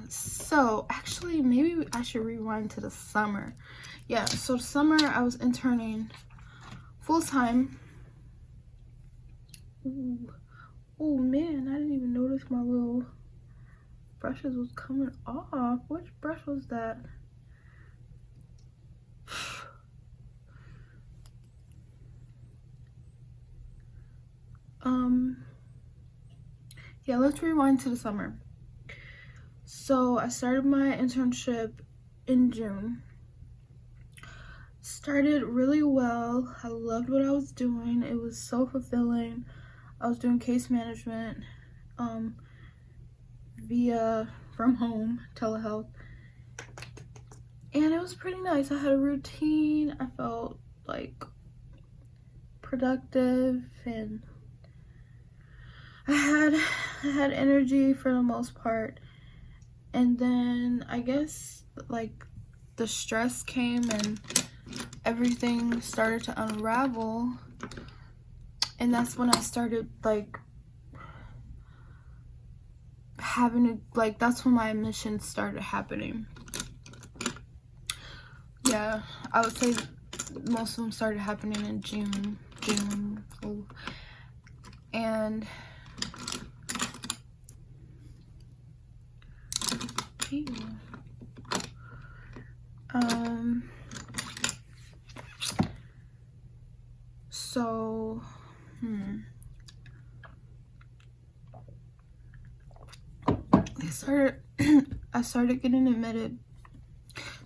So actually maybe I should rewind to the summer. Yeah, so summer I was interning full-time. Oh man, I didn't even notice my little brushes was coming off. Which brush was that? Yeah, let's rewind to the summer. So I started my internship in June. Started really well. I loved what I was doing. It was so fulfilling. I was doing case management via from home telehealth, and it was pretty nice. I had a routine. I felt like productive, and I had energy for the most part. And then I guess like the stress came and everything started to unravel, and that's when I started like having to like, that's when my admissions started happening. Yeah, I would say most of them started happening in June. Oh. And so I started getting admitted.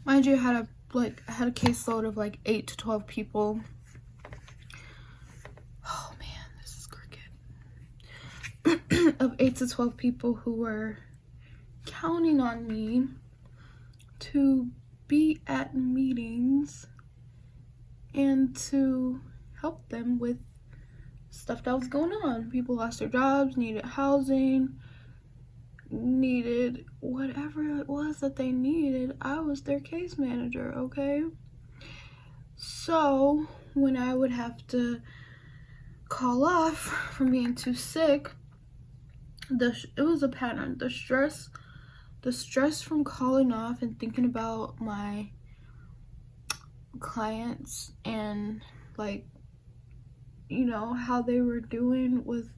Mind you, I had a caseload of like 8 to 12 people. Oh man, this is crooked. Of 8 to 12 people who were counting on me to be at meetings and to help them with stuff that was going on. People lost their jobs, needed housing, needed whatever it was that they needed. I was their case manager, okay? So when I would have to call off from being too sick, it was a pattern. The stress from calling off and thinking about my clients and like, you know, how they were doing with,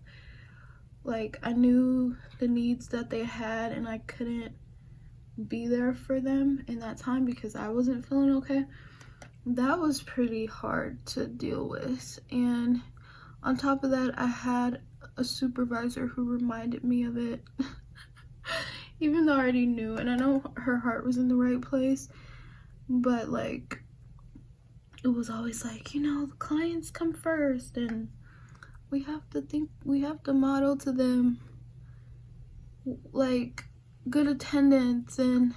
like, I knew the needs that they had and I couldn't be there for them in that time because I wasn't feeling okay. That was pretty hard to deal with. And on top of that, I had a supervisor who reminded me of it. Even though I already knew, and I know her heart was in the right place, but like, it was always like, you know, the clients come first, and we have to model to them like good attendance, and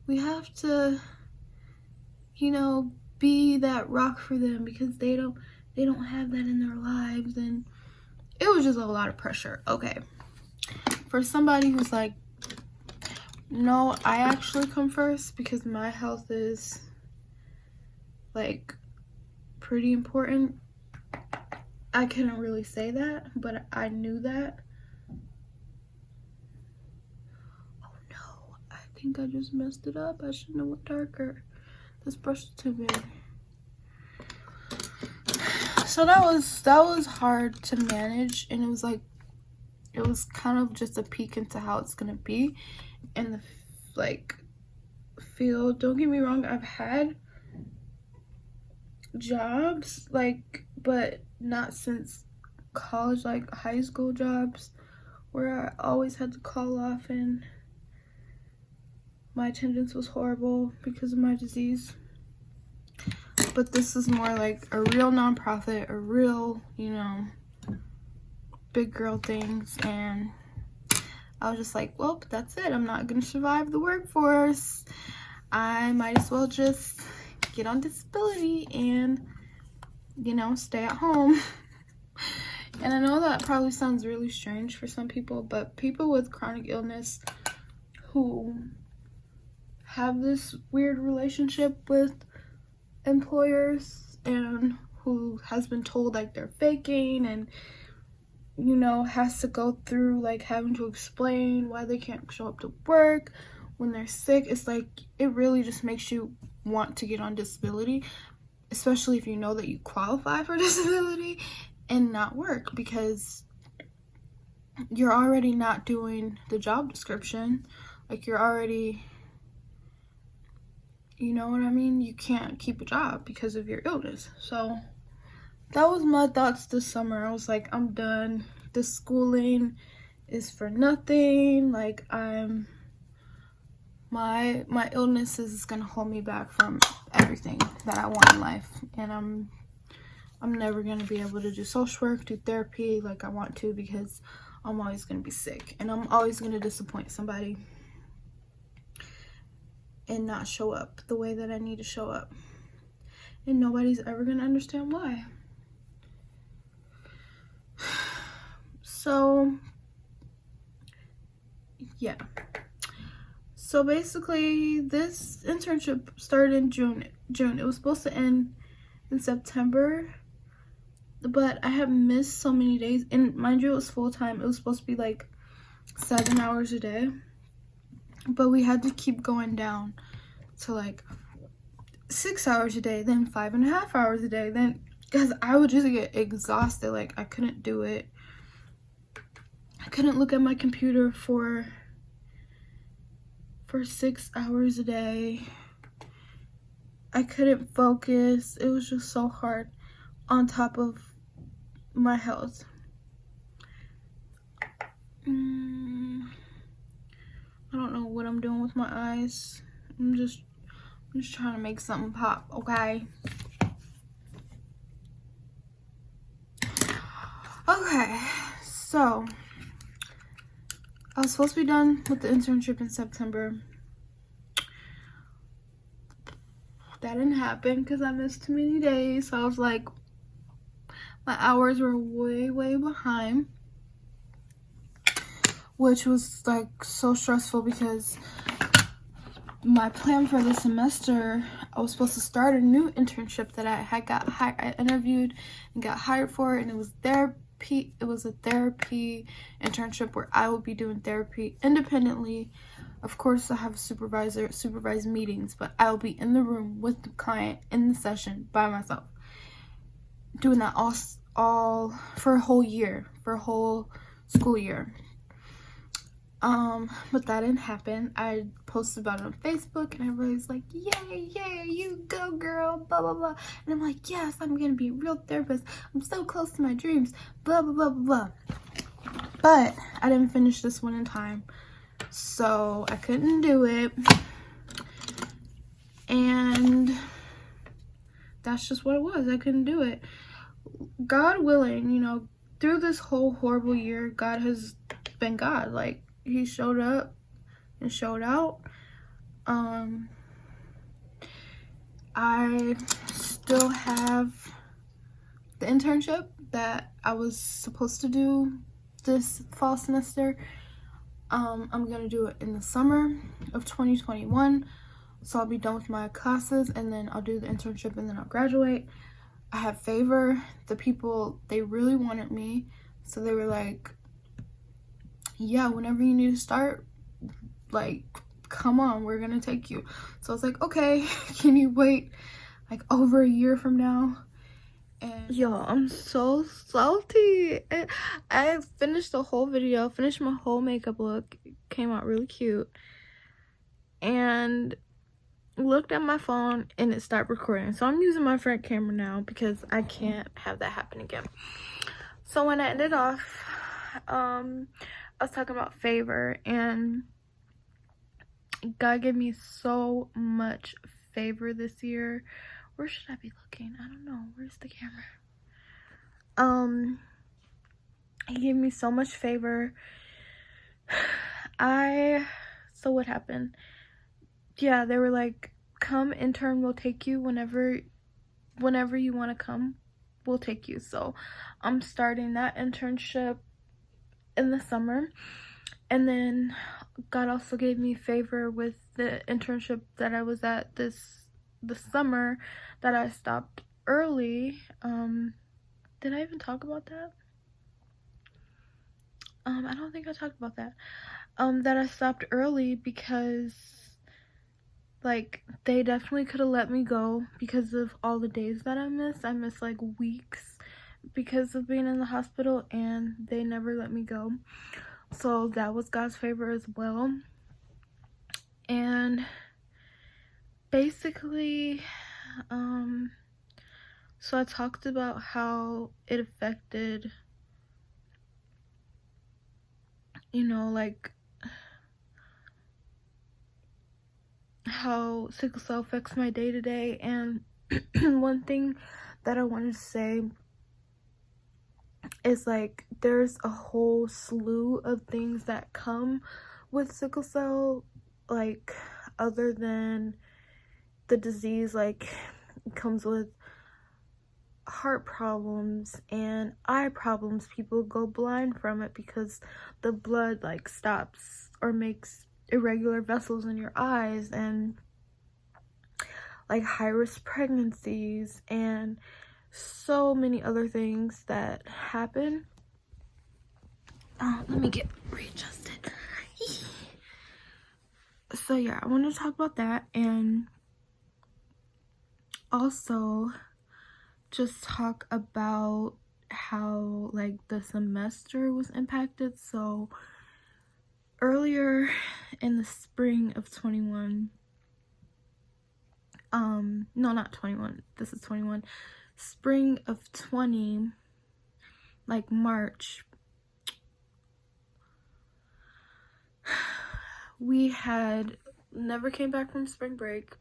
we have to, you know, be that rock for them because they don't have that in their lives. And it was just a lot of pressure. Okay, for somebody who's like, no, I actually come first because my health is like pretty important. I couldn't really say that, but I knew that. Oh no, I think I just messed it up. I shouldn't have went darker. This brush is too big. So that was hard to manage, and it was kind of just a peek into how it's gonna be in the like field. Don't get me wrong, I've had jobs like, but not since college, like high school jobs where I always had to call off and my attendance was horrible because of my disease. But this is more like a real nonprofit, a real, you know, big girl things. And I was just like, well, that's it. I'm not gonna survive the workforce. I might as well just get on disability and, you know, stay at home. And I know that probably sounds really strange for some people, but people with chronic illness who have this weird relationship with employers and who has been told like they're faking and you know, has to go through like having to explain why they can't show up to work when they're sick. It's like, it really just makes you want to get on disability, especially if you know that you qualify for disability, and not work, because you're already not doing the job description. Like, you're already, you know what I mean? You can't keep a job because of your illness. So that was my thoughts this summer. I was like, I'm done. This schooling is for nothing. Like, my illness is gonna hold me back from everything that I want in life, and I'm never gonna be able to do social work, do therapy like I want to, because I'm always gonna be sick, and I'm always gonna disappoint somebody and not show up the way that I need to show up, and nobody's ever gonna understand why. So yeah, so basically this internship started in June. It was supposed to end in September, but I have missed so many days, and mind you, it was full-time. It was supposed to be like 7 hours a day, but we had to keep going down to like 6 hours a day, then 5.5 hours a day, then, because I would just get exhausted. Like, I couldn't do it. I couldn't look at my computer for 6 hours a day. I couldn't focus. It was just so hard, on top of my health. I don't know what I'm doing with my eyes. I'm just trying to make something pop, okay? Okay, so I was supposed to be done with the internship in September. That didn't happen because I missed too many days. So I was like, my hours were way behind, which was like so stressful, because my plan for the semester, I was supposed to start a new internship that I interviewed and got hired for, and it was therapy. It was a therapy internship where I would be doing therapy independently. Of course, I have a supervise meetings, but I will be in the room with the client in the session by myself, doing that all for a whole year, for a whole school year. But that didn't happen. I posted about it on Facebook, and everybody's like, yay, you go, girl, blah blah blah. And I'm like, yes, I'm gonna be a real therapist. I'm so close to my dreams, blah blah blah. But I didn't finish this one in time, so I couldn't do it, and that's just what it was. I couldn't do it. God willing, you know, through this whole horrible year, God has been God. Like, he showed up and showed out. I still have the internship that I was supposed to do this fall semester. I'm gonna do it in the summer of 2021, so I'll be done with my classes, and then I'll do the internship, and then I'll graduate. I have favor. The people, they really wanted me, so they were like, yeah, whenever you need to start, like, come on, we're gonna take you. So I was like, okay, can you wait like over a year from now? And y'all, I'm so salty. I finished the whole video, finished my whole makeup look, came out really cute, and looked at my phone and it started recording. So I'm using my front camera now because I can't have that happen again. So when I ended off, I was talking about favor, and God gave me so much favor this year. Where should I be looking? I don't know. Where's the camera? He gave me so much favor. So what happened? Yeah, they were like, come intern, we'll take you whenever you want to come, we'll take you. So I'm starting that internship in the summer, and then God also gave me favor with the internship that I was at the summer that I stopped early. Did I even talk about that? I don't think I talked about that. That I stopped early because, like, they definitely could have let me go because of all the days that I missed. I missed, like, weeks because of being in the hospital, and they never let me go. So that was God's favor as well. And basically, so I talked about how it affected, like, how sickle cell affects my day-to-day. And one thing that I wanted to say is, like, there's a whole slew of things that come with sickle cell, like, other than the disease. Like, it comes with heart problems and eye problems. People go blind from it because the blood, like, stops or makes irregular vessels in your eyes, and, like, high-risk pregnancies and so many other things that happen. Let me get readjusted. So yeah, I want to talk about that, and also just talk about how, like, the semester was impacted. So earlier in the spring of 21, no, not 21, this is 21, spring of 20, like March, we had never came back from spring break,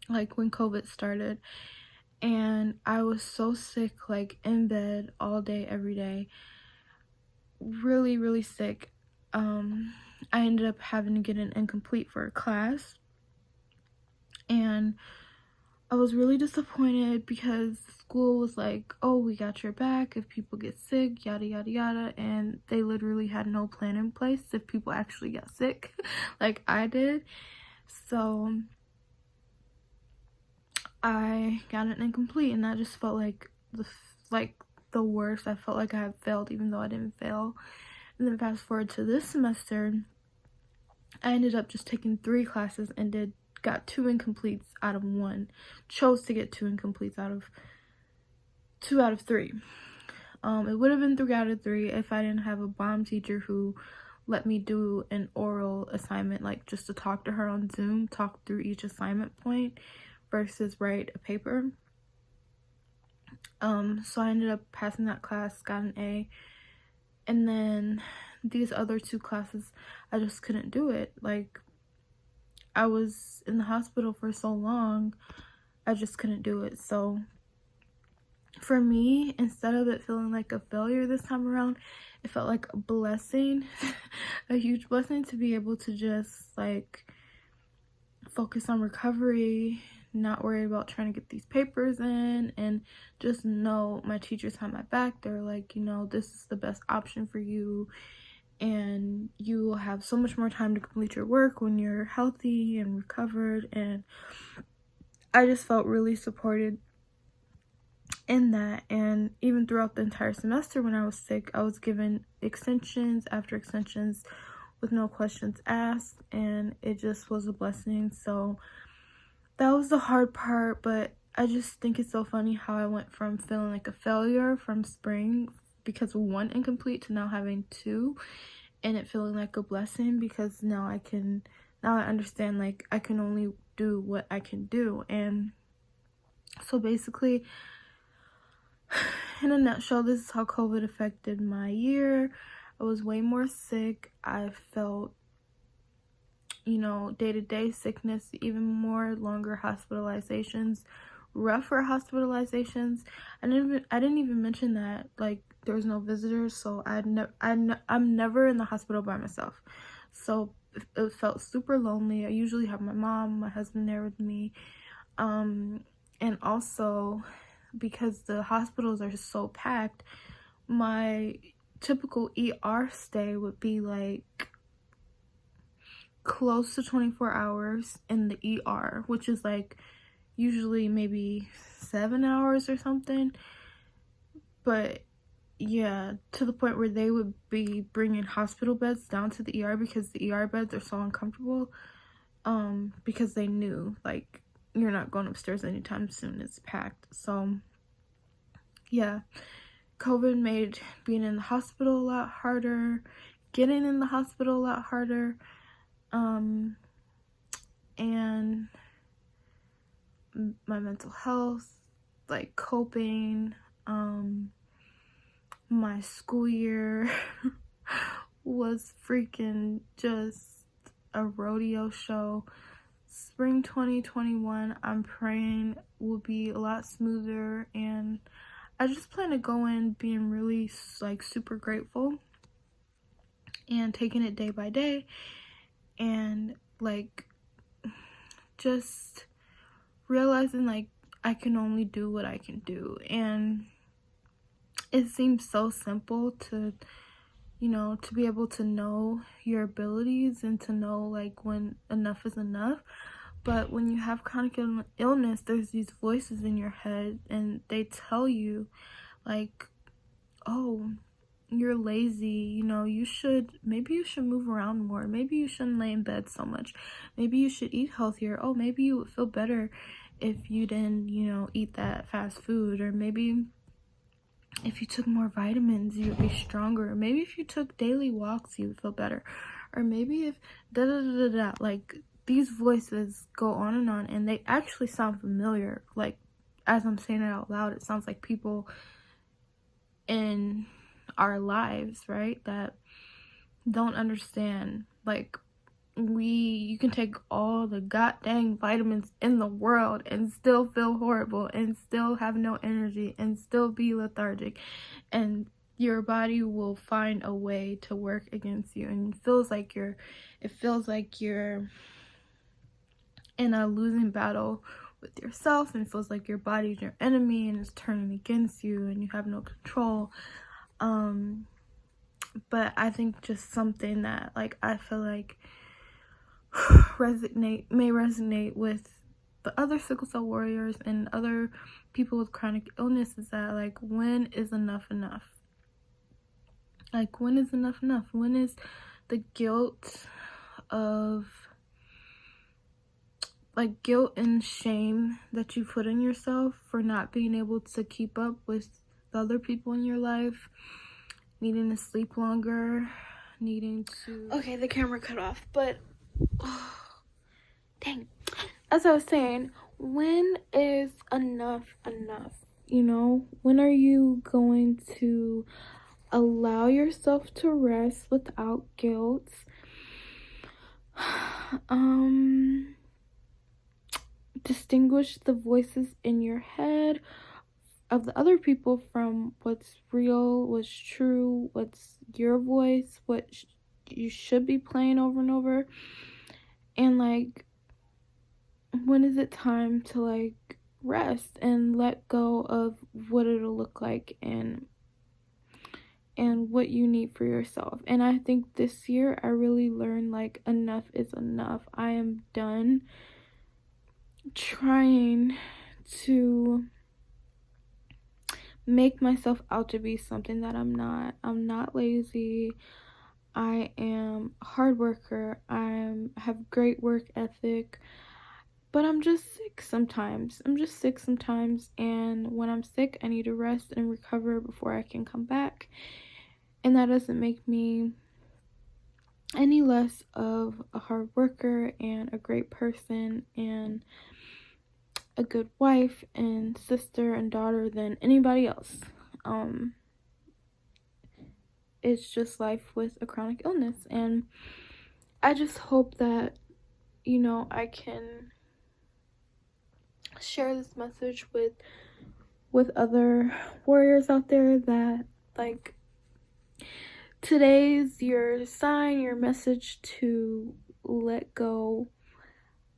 like when COVID started, and I was so sick, like in bed all day, every day, really, really sick. I ended up having to get an incomplete for a class, and I was really disappointed because school was like, oh, we got your back if people get sick, yada yada yada, and they literally had no plan in place if people actually got sick like I did. So I got an incomplete, and that just felt like the worst. I felt like I had failed even though I didn't fail. And then fast forward to this semester, I ended up just taking 3 classes and got 2 incompletes out of 1. Chose to get 2 incompletes out of 2 out of 3. It would have been 3 out of 3 if I didn't have a bomb teacher who let me do an oral assignment, like just to talk to her on Zoom, talk through each assignment point versus write a paper. So I ended up passing that class, got an A, and then these other 2 classes, I just couldn't do it. Like, I was in the hospital for so long, I just couldn't do it. So for me, instead of it feeling like a failure this time around, it felt like a blessing, a huge blessing to be able to just, like, focus on recovery, not worry about trying to get these papers in, and just know my teachers had my back. They're like, this is the best option for you, and you will have so much more time to complete your work when you're healthy and recovered. And I just felt really supported in that. And even throughout the entire semester when I was sick, I was given extensions after extensions with no questions asked, and it just was a blessing. So that was the hard part, but I just think it's so funny how I went from feeling like a failure from spring because of 1 incomplete to now having 2, and it feeling like a blessing because now I understand, like, I can only do what I can do. And so basically, in a nutshell, this is how COVID affected my year. I was way more sick. I felt, day-to-day sickness, even more, longer hospitalizations, rougher hospitalizations. I didn't even mention that, like, there was no visitors, so I'm never in the hospital by myself. So it felt super lonely. I usually have my mom, my husband there with me. And also, because the hospitals are so packed, my typical ER stay would be like close to 24 hours in the ER, which is like usually maybe 7 hours or something. But yeah, to the point where they would be bringing hospital beds down to the ER because the ER beds are so uncomfortable, because they knew, like, you're not going upstairs anytime soon, it's packed. So yeah, COVID made being in the hospital a lot harder, getting in the hospital a lot harder, and my mental health, like coping, my school year was freaking just a rodeo show. Spring 2021, I'm praying, will be a lot smoother, and I just plan to go in being really like super grateful and taking it day by day, and like just realizing like I can only do what I can do. And it seems so simple to, you know, to be able to know your abilities and to know like when enough is enough. But when you have chronic illness, there's these voices in your head, and they tell you like, oh, you're lazy, you know, maybe you should move around more, maybe you shouldn't lay in bed so much, maybe you should eat healthier, oh, maybe you would feel better if you didn't, you know, eat that fast food, or maybe if you took more vitamins you would be stronger, or maybe if you took daily walks you would feel better, or maybe if da da da da da. Like, these voices go on, and they actually sound familiar. Like, as I'm saying it out loud, it sounds like people in our lives, right, that don't understand. Like, you can take all the goddamn vitamins in the world and still feel horrible and still have no energy and still be lethargic, and your body will find a way to work against you, and it feels like you're in a losing battle with yourself, and it feels like your body's your enemy and is turning against you and you have no control. But I think just something that like I feel like may resonate with the other sickle cell warriors and other people with chronic illness is that, like, when is enough enough? Like, when is enough enough? When is the guilt and shame that you put on yourself for not being able to keep up with the other people in your life, needing to sleep longer, needing to... Okay, the camera cut off, but... Oh, dang. As I was saying, when is enough enough? You know, when are you going to allow yourself to rest without guilt? Distinguish the voices in your head of the other people from what's real, what's true, what's your voice, what you should be playing over and over. And like, when is it time to like rest and let go of what it'll look like and what you need for yourself? And I think this year I really learned like enough is enough. I am done trying to make myself out to be something that I'm not. I'm not lazy. I am a hard worker. I have great work ethic. But I'm just sick sometimes. And when I'm sick, I need to rest and recover before I can come back. And that doesn't make me any less of a hard worker and a great person and a good wife and sister and daughter than anybody else. It's just life with a chronic illness. And I just hope that, you know, I can share this message with other warriors out there that like today's your sign, your message to let go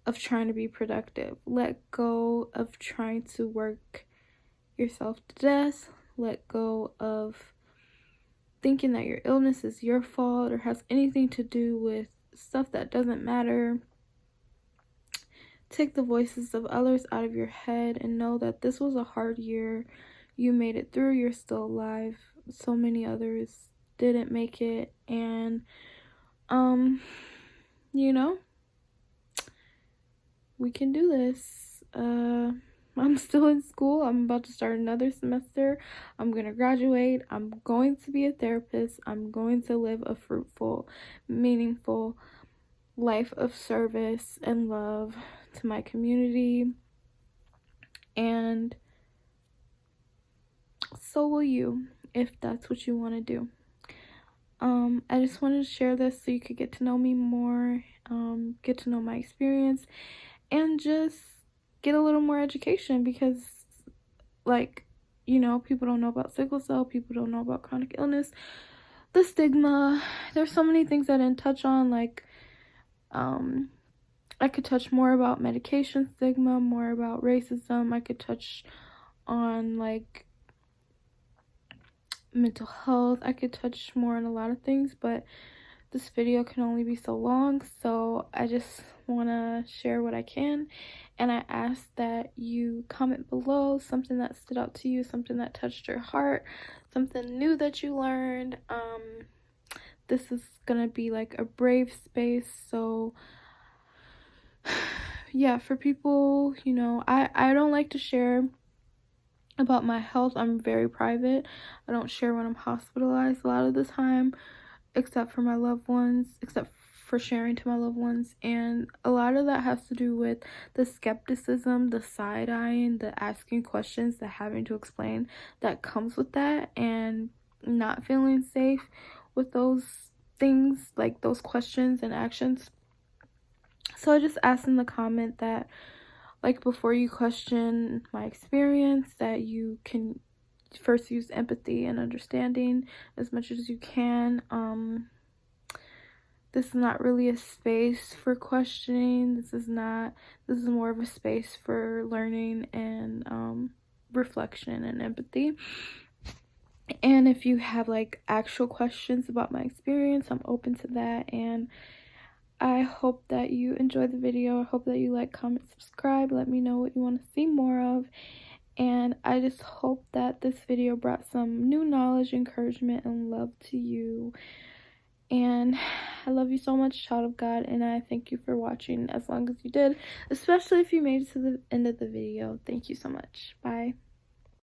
of trying to be productive, let go of trying to work yourself to death, let go of thinking that your illness is your fault or has anything to do with stuff that doesn't matter. Take the voices of others out of your head and know that this was a hard year you made it through, you're still alive. So many others didn't make it, and you know, we can do this. I'm still in school. I'm about to start another semester. I'm going to graduate. I'm going to be a therapist. I'm going to live a fruitful, meaningful life of service and love to my community. And so will you, if that's what you want to do. I just wanted to share this so you could get to know me more, get to know my experience, and just get a little more education, because, like, you know, people don't know about sickle cell, people don't know about chronic illness, the stigma. There's so many things I didn't touch on, like, I could touch more about medication stigma, more about racism. I could touch on, like, mental health. I could touch more on a lot of things, but this video can only be so long, so I just want to share what I can. And I ask that you comment below something that stood out to you, something that touched your heart, something new that you learned. This is gonna be like a brave space, so yeah, for people, you know, I don't like to share about my health. I'm very private. I don't share when I'm hospitalized a lot of the time, except for my loved ones, except for sharing to my loved ones. And a lot of that has to do with the skepticism, the side-eyeing, the asking questions, the having to explain that comes with that, and not feeling safe with those things, like those questions and actions. So I just asked in the comment that, like, before you question my experience, that you can first use empathy and understanding as much as you can. This is not really a space for questioning. This is more of a space for learning and reflection and empathy. And if you have, like, actual questions about my experience, I'm open to that. And I hope that you enjoyed the video. I hope that you like, comment, subscribe. Let me know what you want to see more of. And I just hope that this video brought some new knowledge, encouragement, and love to you. And I love you so much, child of God, and I thank you for watching as long as you did, especially if you made it to the end of the video. Thank you so much. Bye.